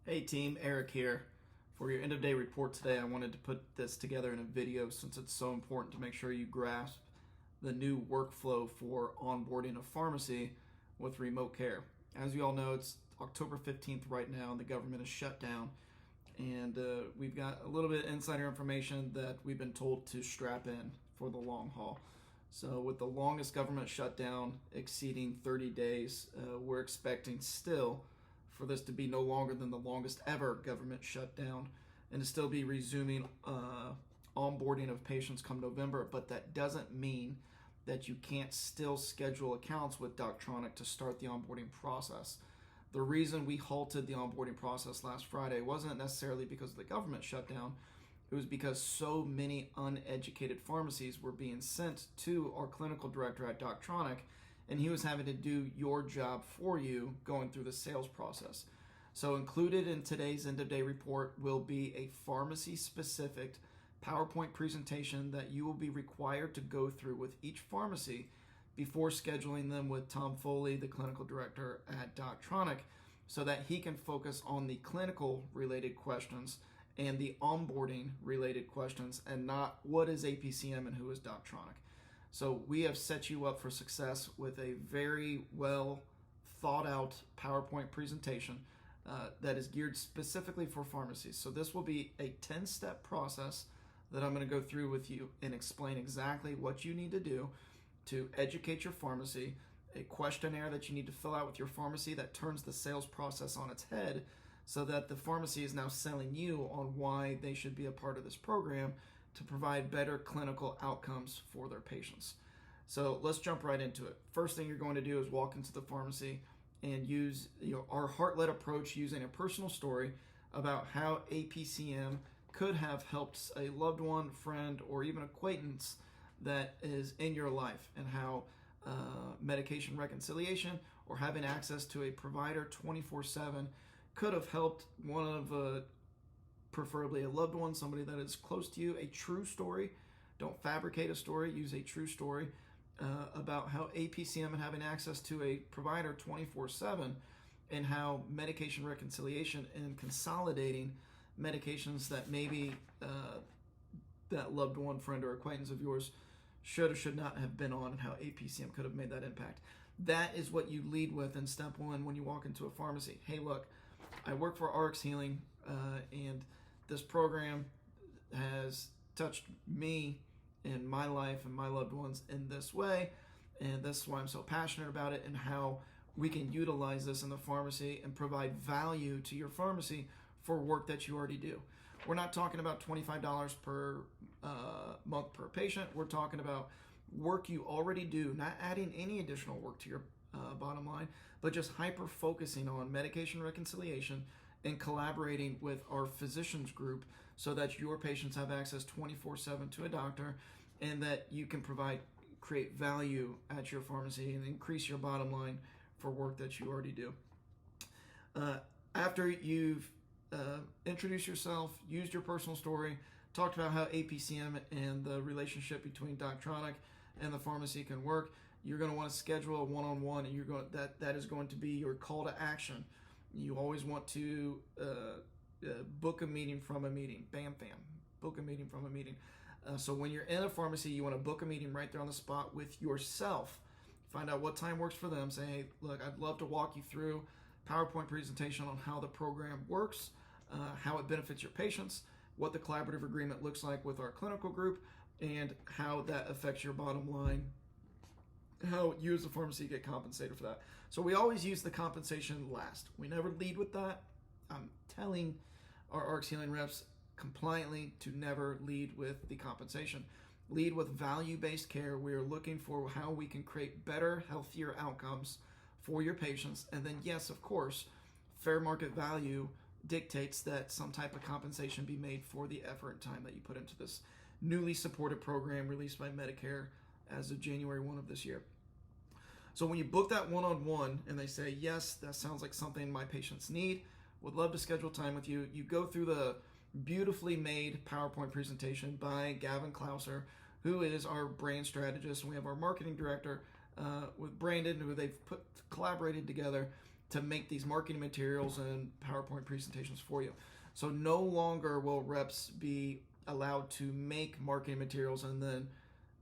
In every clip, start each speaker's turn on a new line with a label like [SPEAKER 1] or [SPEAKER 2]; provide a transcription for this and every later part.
[SPEAKER 1] Hey team, Eric here. For your end of day report today, I wanted to put this together in a video since it's so important to make sure you grasp the new workflow for onboarding a pharmacy with remote care. As you all know, it's October 15th right now and the government is shut down. And we've got a little bit of insider information that we've been told to strap in for the long haul. So with the longest government shutdown exceeding 30 days, we're expecting still for this to be no longer than the longest ever government shutdown and to still be resuming onboarding of patients come November. But that doesn't mean that you can't still schedule accounts with Doctronic to start the onboarding process. The reason we halted the onboarding process last Friday wasn't necessarily because of the government shutdown. It was because so many uneducated pharmacies were being sent to our clinical director at Doctronic, and he was having to do your job for you going through the sales process. So included in today's end of day report will be a pharmacy specific PowerPoint presentation that you will be required to go through with each pharmacy before scheduling them with Tom Foley, the clinical director at Doctronic, so that he can focus on the clinical related questions and the onboarding related questions and not what is APCM and who is Doctronic. So we have set you up for success with a very well thought out PowerPoint presentation that is geared specifically for pharmacies. So this will be a 10-step process that I'm going to go through with you and explain exactly what you need to do to educate your pharmacy, a questionnaire that you need to fill out with your pharmacy that turns the sales process on its head so that the pharmacy is now selling you on why they should be a part of this program to provide better clinical outcomes for their patients. So let's jump right into it. First thing you're going to do is walk into the pharmacy and use our heart-led approach using a personal story about how APCM could have helped a loved one, friend, or even acquaintance that is in your life, and how medication reconciliation or having access to a provider 24/7 could have helped one of preferably a loved one, somebody that is close to you, a true story. Don't fabricate a story, use a true story about how APCM and having access to a provider 24/7 and how medication reconciliation and consolidating medications that maybe that loved one, friend, or acquaintance of yours should or should not have been on, and how APCM could have made that impact. That is what you lead with in step one when you walk into a pharmacy. Hey, look, I work for RX Healing, and this program has touched me in my life and my loved ones in this way, and this is why I'm so passionate about it and how we can utilize this in the pharmacy and provide value to your pharmacy for work that you already do. We're not talking about $25 per month per patient. We're talking about work you already do, not adding any additional work to your bottom line, but just hyper focusing on medication reconciliation and collaborating with our physicians group so that your patients have access 24/7 to a doctor, and that you can create value at your pharmacy and increase your bottom line for work that you already do. After you've introduced yourself, used your personal story, talked about how APCM and the relationship between Doctronic and the pharmacy can work, you're going to want to schedule a one-on-one, and that is going to be your call to action. You always want to book a meeting from a meeting. Bam, bam. Book a meeting from a meeting. So when you're in a pharmacy, you want to book a meeting right there on the spot with yourself. Find out what time works for them. Say, hey, look, I'd love to walk you through PowerPoint presentation on how the program works, how it benefits your patients, what the collaborative agreement looks like with our clinical group, and how that affects your bottom line, how you as a pharmacy get compensated for that. So we always use the compensation last. We never lead with that. I'm telling our RX Healing reps compliantly to never lead with the compensation. Lead with value-based care. We are looking for how we can create better, healthier outcomes for your patients. And then, yes, of course, fair market value dictates that some type of compensation be made for the effort and time that you put into this newly supported program released by Medicare as of January 1 of this year. So when you book that one-on-one and they say, yes, that sounds like something my patients need, would love to schedule time with you, you go through the beautifully made PowerPoint presentation by Gavin Klauser, who is our brand strategist. And we have our marketing director with Brandon, who they've collaborated together to make these marketing materials and PowerPoint presentations for you. So no longer will reps be allowed to make marketing materials and then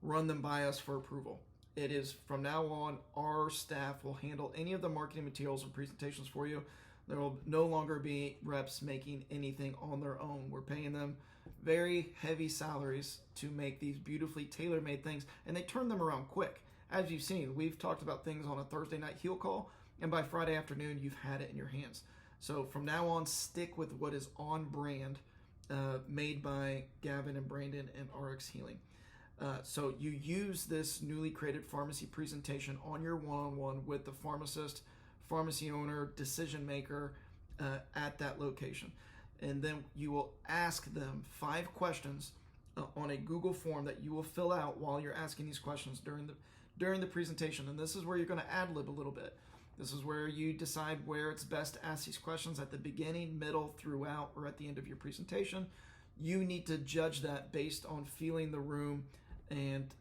[SPEAKER 1] run them by us for approval. It is from now on, our staff will handle any of the marketing materials and presentations for you. There will no longer be reps making anything on their own. We're paying them very heavy salaries to make these beautifully tailor-made things, and they turn them around quick. As you've seen, we've talked about things on a Thursday night heel call, and by Friday afternoon, you've had it in your hands. So from now on, stick with what is on brand, made by Gavin and Brandon and RX Healing. So you use this newly created pharmacy presentation on your one-on-one with the pharmacist, pharmacy owner, decision maker at that location. And then you will ask them 5 questions on a Google form that you will fill out while you're asking these questions during the presentation. And this is where you're going to ad-lib a little bit. This is where you decide where it's best to ask these questions, at the beginning, middle, throughout, or at the end of your presentation. You need to judge that based on feeling the room and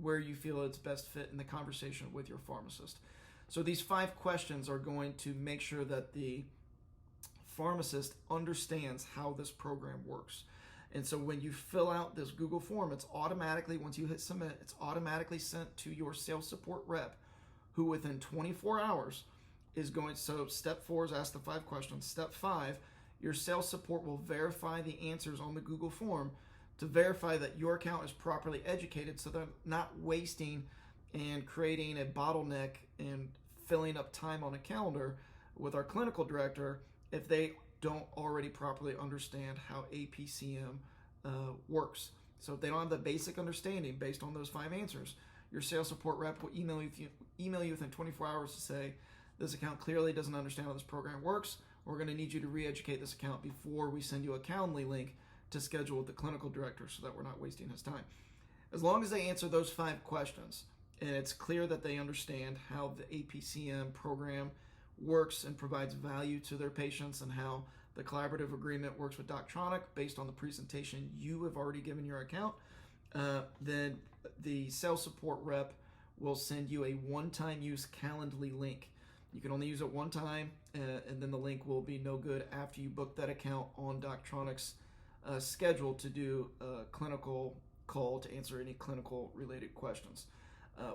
[SPEAKER 1] where you feel it's best fit in the conversation with your pharmacist. So these 5 questions are going to make sure that the pharmacist understands how this program works. And so when you fill out this Google form, it's automatically, once you hit submit, it's automatically sent to your sales support rep, who within 24 hours is going. So step 4 is ask the 5 questions. Step 5, your sales support will verify the answers on the Google form to verify that your account is properly educated, so they're not wasting and creating a bottleneck and filling up time on a calendar with our clinical director if they don't already properly understand how APCM works. So if they don't have the basic understanding based on those 5 answers, your sales support rep will email you within 24 hours to say, this account clearly doesn't understand how this program works. We're going to need you to re-educate this account before we send you a Calendly link to schedule with the clinical director, so that we're not wasting his time. As long as they answer those 5 questions, and it's clear that they understand how the APCM program works and provides value to their patients, and how the collaborative agreement works with Doctronic based on the presentation you have already given your account, then the sales support rep will send you a one-time use Calendly link. You can only use it one time, and then the link will be no good after you book that account on Doctronic's schedule to do a clinical call to answer any clinical related questions.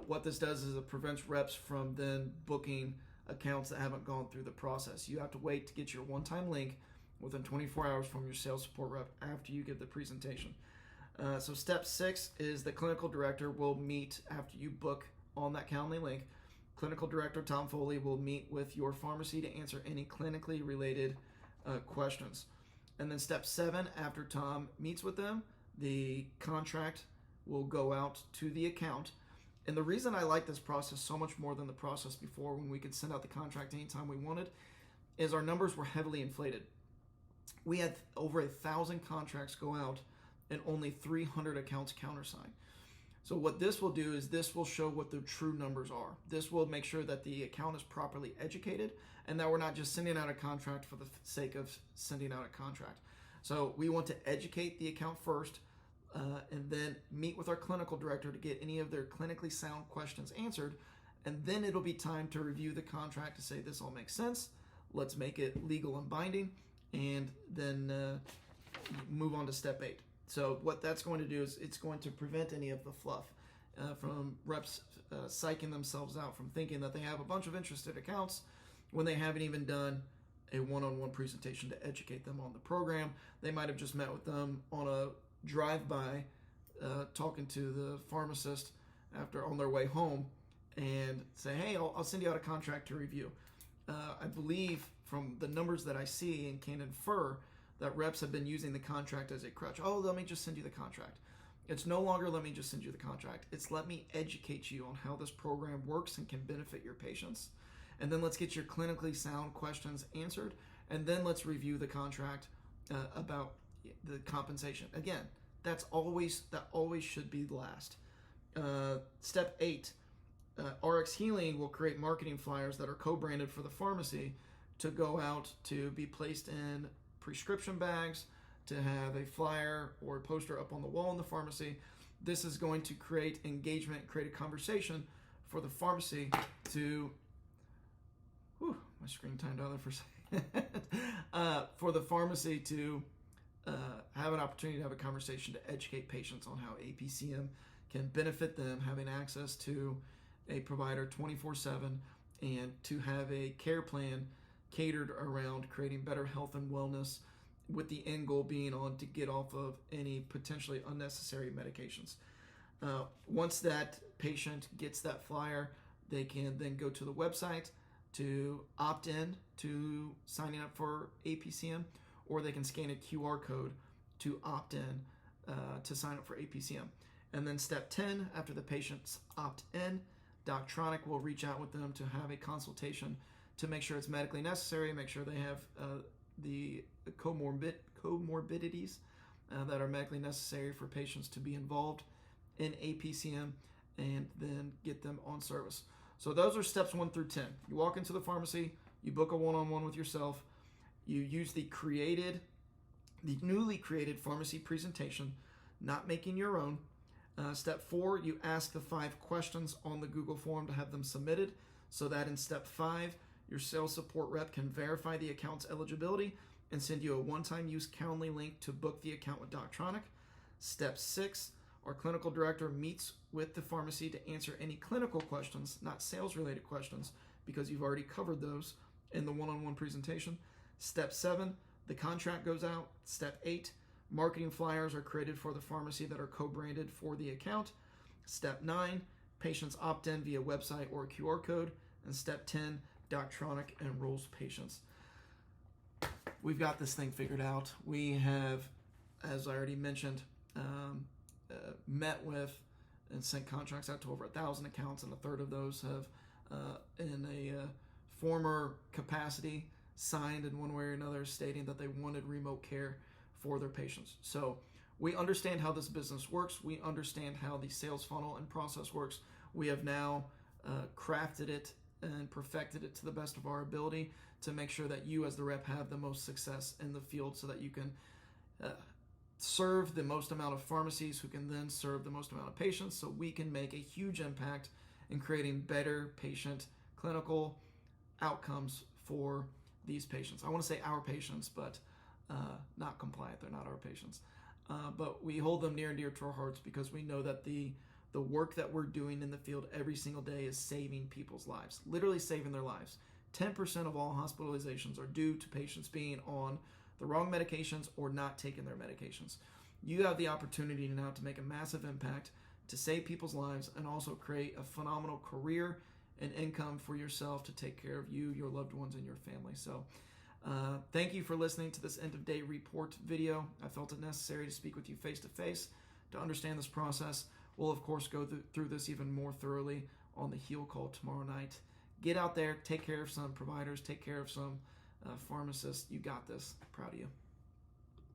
[SPEAKER 1] What this does is it prevents reps from then booking accounts that haven't gone through the process. You have to wait to get your one-time link within 24 hours from your sales support rep after you give the presentation. So step 6 is the clinical director will meet after you book on that Calendly link. Clinical director Tom Foley will meet with your pharmacy to answer any clinically related questions. And then step 7, after Tom meets with them, the contract will go out to the account. And the reason I like this process so much more than the process before, when we could send out the contract anytime we wanted, is our numbers were heavily inflated. We had over 1,000 contracts go out and only 300 accounts countersign. So what this will do is this will show what the true numbers are. This will make sure that the account is properly educated and that we're not just sending out a contract for the sake of sending out a contract. So we want to educate the account first, and then meet with our clinical director to get any of their clinically sound questions answered. And then it'll be time to review the contract to say this all makes sense. Let's make it legal and binding, and then move on to step 8. So what that's going to do is it's going to prevent any of the fluff from reps psyching themselves out from thinking that they have a bunch of interested accounts when they haven't even done a one-on-one presentation to educate them on the program. They might have just met with them on a drive-by, talking to the pharmacist after on their way home, and say, hey, I'll send you out a contract to review. I believe from the numbers that I see and can infer that reps have been using the contract as a crutch. Oh, let me just send you the contract. It's no longer let me just send you the contract. It's let me educate you on how this program works and can benefit your patients. And then let's get your clinically sound questions answered. And then let's review the contract about the compensation. Again, that always should be last. Step 8, RX Healing will create marketing flyers that are co-branded for the pharmacy to go out to be placed in prescription bags, to have a flyer or a poster up on the wall in the pharmacy. This is going to create engagement, create a conversation for the pharmacy to Whew, my screen timed out there for a second. For the pharmacy to have an opportunity to have a conversation to educate patients on how APCM can benefit them, having access to a provider 24/7, and to have a care plan catered around creating better health and wellness, with the end goal being on to get off of any potentially unnecessary medications. Once that patient gets that flyer, they can then go to the website to opt in to signing up for APCM, or they can scan a QR code to opt in to sign up for APCM. And then step 10, after the patients opt in, Doctronic will reach out with them to have a consultation to make sure it's medically necessary, make sure they have the comorbidities that are medically necessary for patients to be involved in APCM, and then get them on service. So those are steps 1 through 10. You walk into the pharmacy, you book a one-on-one with yourself, you use the newly created pharmacy presentation, not making your own. Step 4, you ask the 5 questions on the Google form to have them submitted, so that in step 5, your sales support rep can verify the account's eligibility and send you a one-time use Calendly link to book the account with Doctronic. Step 6, our clinical director meets with the pharmacy to answer any clinical questions, not sales-related questions, because you've already covered those in the one-on-one presentation. Step 7, the contract goes out. Step 8, marketing flyers are created for the pharmacy that are co-branded for the account. Step 9, patients opt in via website or QR code. And step 10, Doctronic enrolls patients. We've got this thing figured out. We have, as I already mentioned, met with and sent contracts out to over 1,000 accounts, and a third of those have, in a former capacity, signed in one way or another stating that they wanted remote care for their patients. So we understand how this business works. We understand how the sales funnel and process works. We have now crafted it and perfected it to the best of our ability to make sure that you as the rep have the most success in the field, so that you can serve the most amount of pharmacies, who can then serve the most amount of patients, so we can make a huge impact in creating better patient clinical outcomes for these patients. I want to say our patients, but not compliant. They're not our patients. But we hold them near and dear to our hearts, because we know that the work that we're doing in the field every single day is saving people's lives, literally saving their lives. 10% of all hospitalizations are due to patients being on the wrong medications or not taking their medications. You have the opportunity now to make a massive impact, to save people's lives, and also create a phenomenal career and income for yourself to take care of you, your loved ones, and your family. So thank you for listening to this end-of-day report video. I felt it necessary to speak with you face-to-face to understand this process. We'll, of course, go through this even more thoroughly on the Heal Call tomorrow night. Get out there, take care of some providers, take care of some pharmacists. You got this. Proud of you.